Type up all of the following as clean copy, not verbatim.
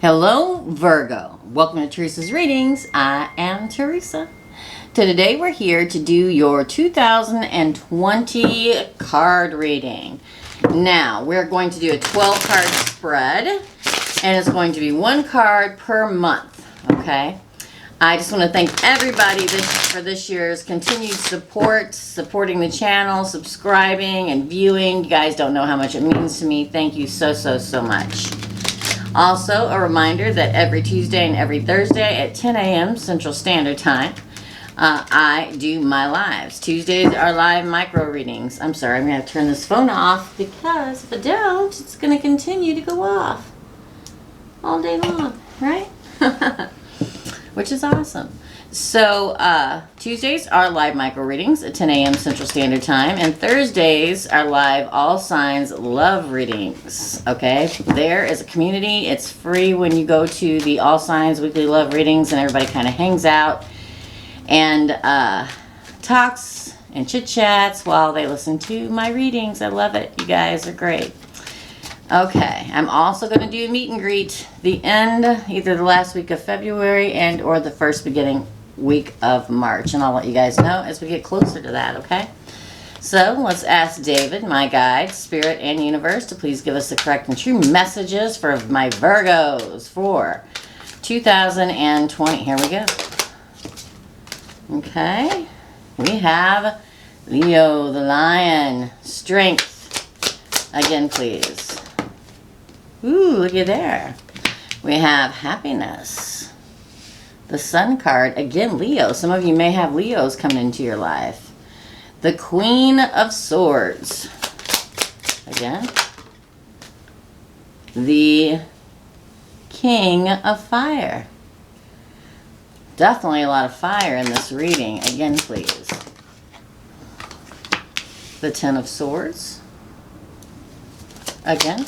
Hello, Virgo. Welcome to Teresa's Readings. I am Teresa. Today we're here to do your 2020 card reading. Now, we're going to do a 12-card spread, and it's going to be one card per month, okay? I just want to thank everybody for this year's continued support, supporting the channel, subscribing, and viewing. You guys don't know how much it means to me. Thank you so much. Also, a reminder that every Tuesday and every Thursday at 10 a.m. Central Standard Time, I do my lives. Tuesdays are live micro readings. I'm sorry, I'm going to turn this phone off because if I don't, it's going to continue to go off all day long, right? Which is awesome. So, Tuesdays are live micro readings at 10 a.m. Central Standard Time, and Thursdays are live all signs love readings, okay? There is a community. It's free when you go to the All Signs Weekly Love Readings, and everybody kind of hangs out and talks and chit-chats while they listen to my readings. I love it. You guys are great. Okay, I'm also going to do a meet and greet the end, either the last week of February and or the first beginning week of March, and I'll let you guys know as we get closer to that, okay? So let's ask David, my guide, Spirit, and Universe to please give us the correct and true messages for my Virgos for 2020. Here we go. Okay, we have Leo, the Lion, Strength. Again, please. Ooh, look at there. We have Happiness. The Sun card. Again, Leo. Some of you may have Leos coming into your life. The Queen of Swords. Again. The King of Fire. Definitely a lot of fire in this reading. Again, please. The Ten of Swords. Again.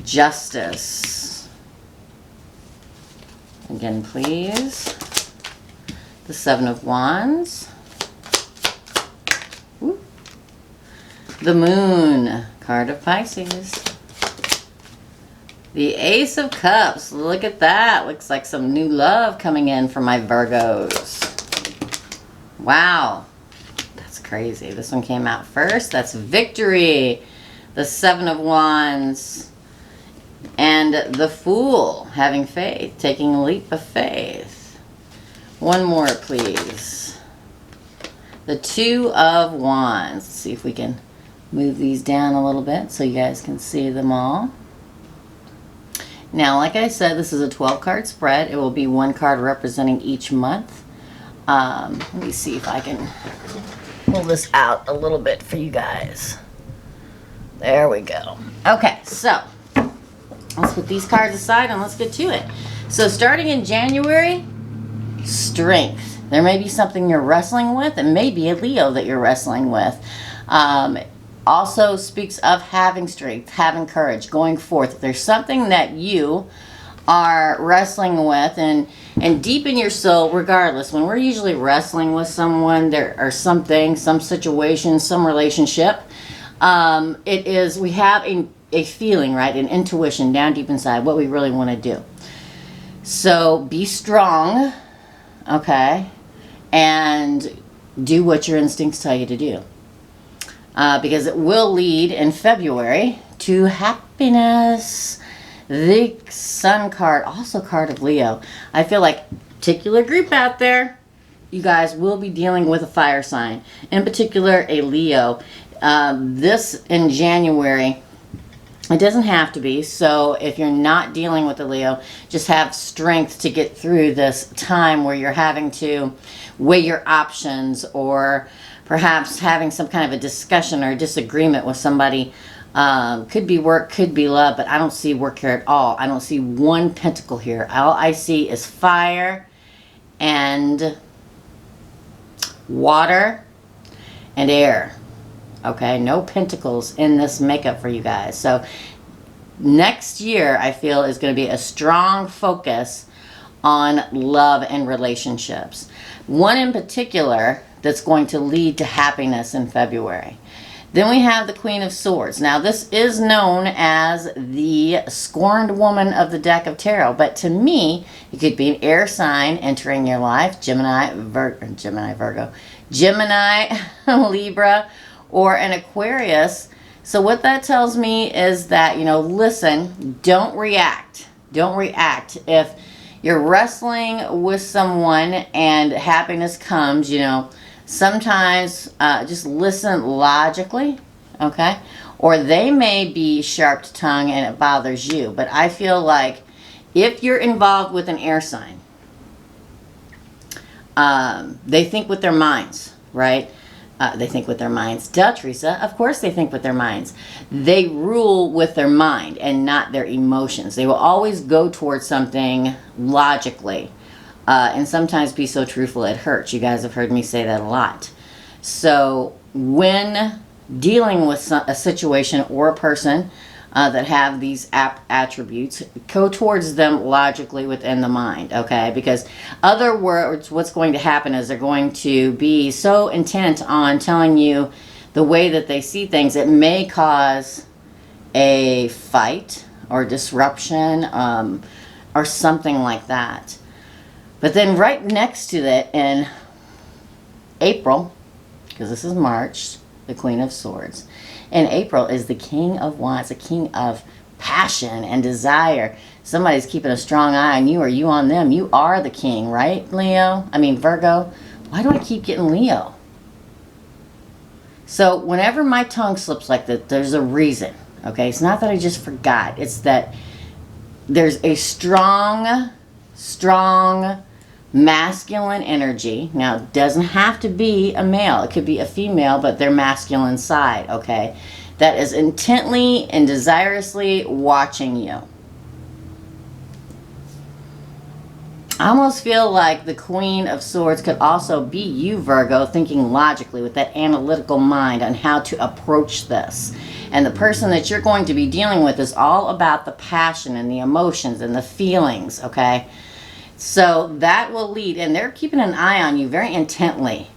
Justice. Again, please. The Seven of Wands. Ooh. The Moon, card of Pisces. The Ace of Cups. Look at that. Looks like some new love coming in for my Virgos. Wow. That's crazy. This one came out first. That's Victory. The Seven of Wands. And the Fool, having faith, taking a leap of faith. One more, please. The Two of Wands. Let's see if we can move these down a little bit so you guys can see them all. Now, like I said, this is a 12-card spread. It will be one card representing each month. Let me see if I can pull this out a little bit for you guys. There we go. Okay, so let's put these cards aside and let's get to it. So starting in January, Strength. There may be something you're wrestling with. It may be a Leo that you're wrestling with. Also speaks of having strength, having courage, going forth. If there's something that you are wrestling with, and deep in your soul, regardless, when we're usually wrestling with someone, there are something, some situation, some relationship, it is, we have a feeling, right, an intuition down deep inside, what we really want to do. So be strong, okay, and do what your instincts tell you to do. Because it will lead in February to happiness. The Sun card, also card of Leo. I feel like particular group out there, you guys will be dealing with a fire sign. In particular, a Leo. This in January, it doesn't have to be. So if you're not dealing with a Leo, just have strength to get through this time where you're having to weigh your options, or perhaps having some kind of a discussion or disagreement with somebody. Could be work, could be love, but I don't see work here at all. I don't see one pentacle here. All I see is fire and water and air. Okay, no pentacles in this makeup for you guys. So next year, I feel, is going to be a strong focus on love and relationships. One in particular that's going to lead to happiness in February. Then we have the Queen of Swords. Now, this is known as the scorned woman of the deck of tarot, but to me, it could be an air sign entering your life, Gemini, Virgo, Gemini, Libra, or an Aquarius. So what that tells me is that, you know, listen, don't react. Don't react. If you're wrestling with someone and happiness comes, you know, sometimes just listen logically, okay? Or they may be sharp-tongued and it bothers you. But I feel like if you're involved with an air sign, they think with their minds, right? They think with their minds. Duh, Teresa. Of course they think with their minds. They rule with their mind and not their emotions. They will always go towards something logically. And sometimes be so truthful it hurts. You guys have heard me say that a lot. So when dealing with a situation or a person that have these attributes, go towards them logically within the mind, okay? Because other words, what's going to happen is they're going to be so intent on telling you the way that they see things, it may cause a fight or disruption or something like that. But then right next to that in April, because this is March, the Queen of Swords. In April is the King of Wands, the King of passion and desire. Somebody's keeping a strong eye on you or you on them. You are the king, right, Virgo? Why do I keep getting Leo? So whenever my tongue slips like that, there's a reason, okay? It's not that I just forgot. It's that there's a strong masculine energy. Now, it doesn't have to be a male. It could be a female, but their masculine side, okay? That is intently and desirously watching you. I almost feel like the Queen of Swords could also be you, Virgo, thinking logically with that analytical mind on how to approach this. And the person that you're going to be dealing with is all about the passion and the emotions and the feelings, okay? So that will lead, and they're keeping an eye on you very intently.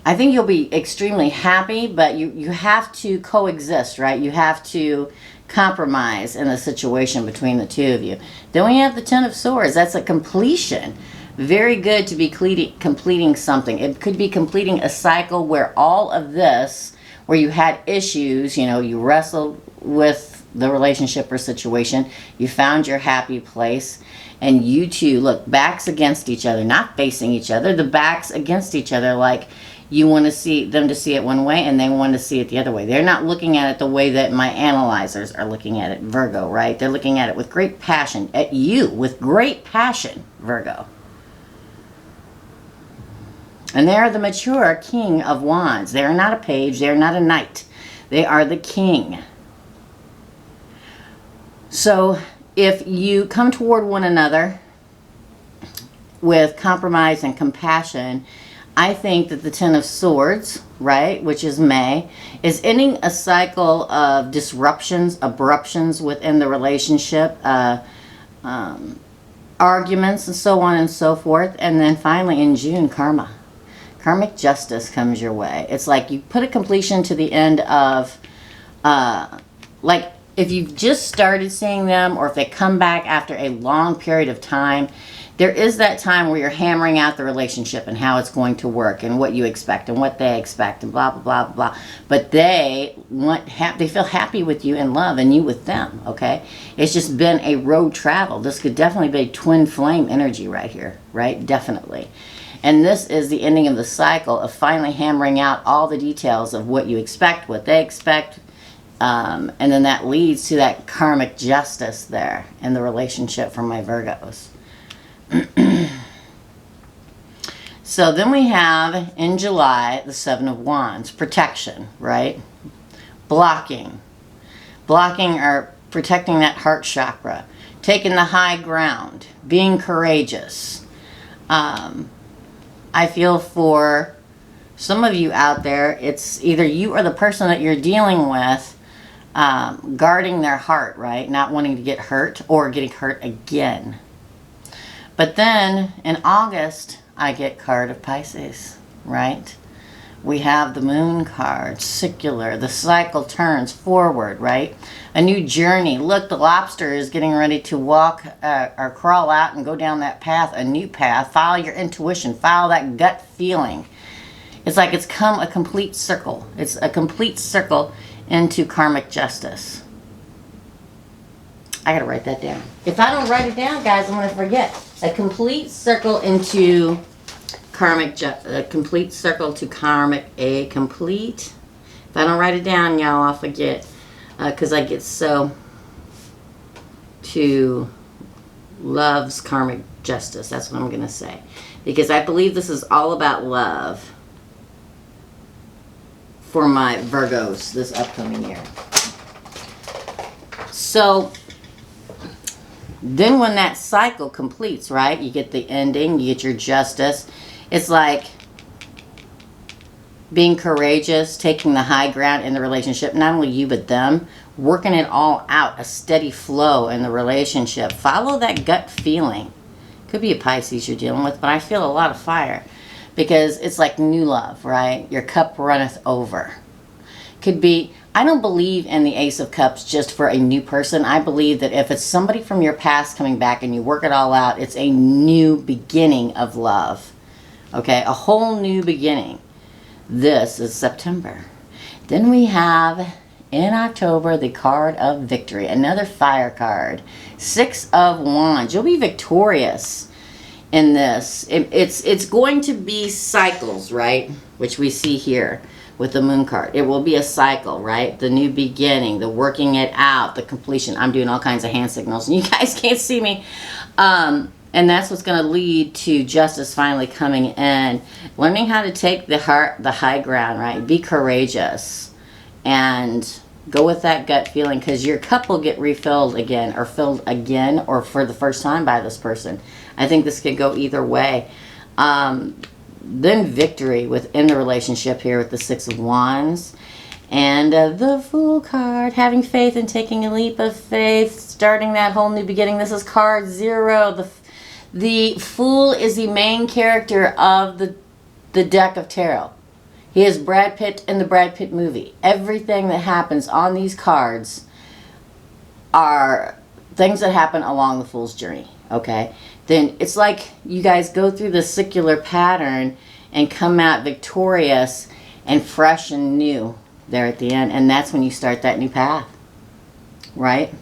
I think you'll be extremely happy, but you have to coexist, right? You have to compromise in the situation between the two of you. Then we have the Ten of Swords. That's a completion. Very good to be completing something. It could be completing a cycle where all of this, where you had issues, you know, you wrestled with the relationship or situation, you found your happy place, and you two, look, backs against each other, not facing each other, the backs against each other, like you want to see them to see it one way and they want to see it the other way. They're not looking at it the way that my analyzers are looking at it, Virgo, right? They're looking at it with great passion, at you with great passion, Virgo. And they're the mature King of Wands. They are not a page, they are not a knight. They are the king. So if you come toward one another with compromise and compassion, I think that the Ten of Swords, right, which is May, is ending a cycle of disruptions, abruptions within the relationship, arguments and so on and so forth. And then finally in June, karma. Karmic justice comes your way. It's like you put a completion to the end of, like, if you've just started seeing them or if they come back after a long period of time, there is that time where you're hammering out the relationship and how it's going to work and what you expect and what they expect and blah, blah, blah, blah. But they feel happy with you and love and you with them, okay? It's just been a road travel. This could definitely be twin flame energy right here, right? Definitely. And this is the ending of the cycle of finally hammering out all the details of what you expect, what they expect, and then that leads to that karmic justice there in the relationship for my Virgos. So then we have in July the Seven of Wands, protection, right? Blocking or protecting that heart chakra, taking the high ground, being courageous. I feel for some of you out there, it's either you or the person that you're dealing with guarding their heart, right? Not wanting to get hurt or getting hurt again. But then in August, I get card of Pisces, right? We have the moon card, circular. The cycle turns forward, right? A new journey. Look, the lobster is getting ready to walk or crawl out and go down that path, a new path. Follow your intuition. Follow that gut feeling. It's like it's come a complete circle. It's a complete circle into karmic justice. I gotta write that down. If I don't write it down, guys, I'm gonna forget. A complete circle into karmic, a complete circle to karmic, a complete. If I don't write it down, y'all, I'll forget. Because I get so to love's karmic justice. That's what I'm gonna say. Because I believe this is all about love for my Virgos this upcoming year. So then when that cycle completes, right, you get the ending, you get your justice. It's like being courageous, taking the high ground in the relationship, not only you but them, working it all out, a steady flow in the relationship. Follow that gut feeling. Could be a Pisces you're dealing with, but I feel a lot of fire because it's like new love, right? Your cup runneth over. Could be, I don't believe in the Ace of Cups just for a new person. I believe that if it's somebody from your past coming back and you work it all out, it's a new beginning of love. Okay, a whole new beginning. This is September. Then we have in October the card of victory, another fire card. 6 of Wands. You'll be victorious in this. It's going to be cycles, right? Which we see here with the moon card. It will be a cycle, right? The new beginning, the working it out, the completion. I'm doing all kinds of hand signals and you guys can't see me. And that's what's going to lead to justice finally coming in. Learning how to take the high ground, right? Be courageous and go with that gut feeling, because your cup will get refilled again or filled again or for the first time by this person. I think this could go either way. Then victory within the relationship here with the 6 of Wands. And the Fool card, having faith and taking a leap of faith, starting that whole new beginning. This is card 0. The Fool is the main character of the deck of tarot. He is Brad Pitt in the Brad Pitt movie. Everything that happens on these cards are things that happen along the Fool's journey, okay? Then it's like you guys go through the circular pattern and come out victorious and fresh and new there at the end. And that's when you start that new path, right?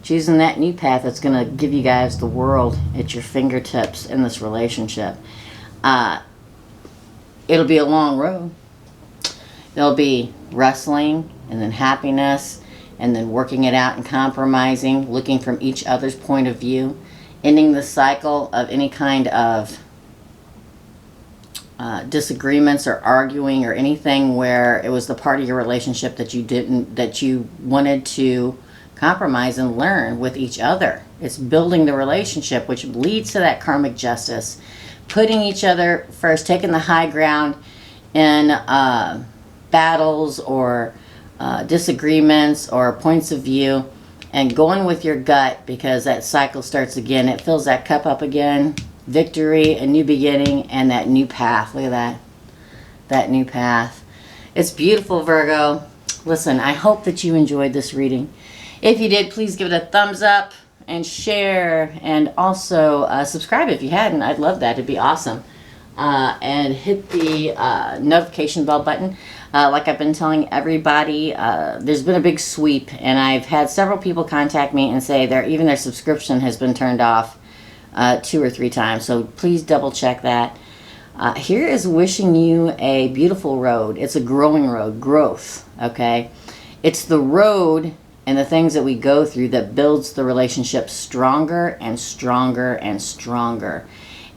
Choosing that new path that's going to give you guys the world at your fingertips in this relationship. It'll be a long road. There'll be wrestling and then happiness and then working it out and compromising, looking from each other's point of view, ending the cycle of any kind of disagreements or arguing or anything where it was the part of your relationship that you wanted to compromise and learn with each other. It's building the relationship, which leads to that karmic justice. Putting each other first, taking the high ground in battles or disagreements or points of view, and going with your gut, because that cycle starts again. It fills that cup up again. Victory, a new beginning, and that new path. Look at that. That new path. It's beautiful, Virgo. Listen, I hope that you enjoyed this reading. If you did, please give it a thumbs up and share, and also subscribe if you hadn't. I'd love that. It'd be awesome. And hit the notification bell button. Like I've been telling everybody, there's been a big sweep, and I've had several people contact me and say even their subscription has been turned off 2 or 3 times. So please double check that. Here is wishing you a beautiful road. It's a growing road, growth, okay? It's the road and the things that we go through that builds the relationship stronger and stronger and stronger.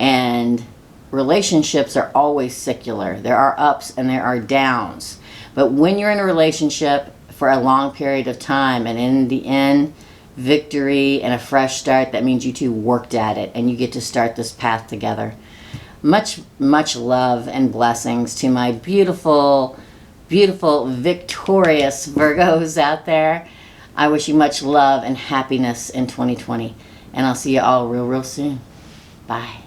And relationships are always secular. There are ups and there are downs. But when you're in a relationship for a long period of time, and in the end, victory and a fresh start, that means you two worked at it and you get to start this path together. Much, much love and blessings to my beautiful, beautiful, victorious Virgos out there. I wish you much love and happiness in 2020. And I'll see you all real, real soon. Bye.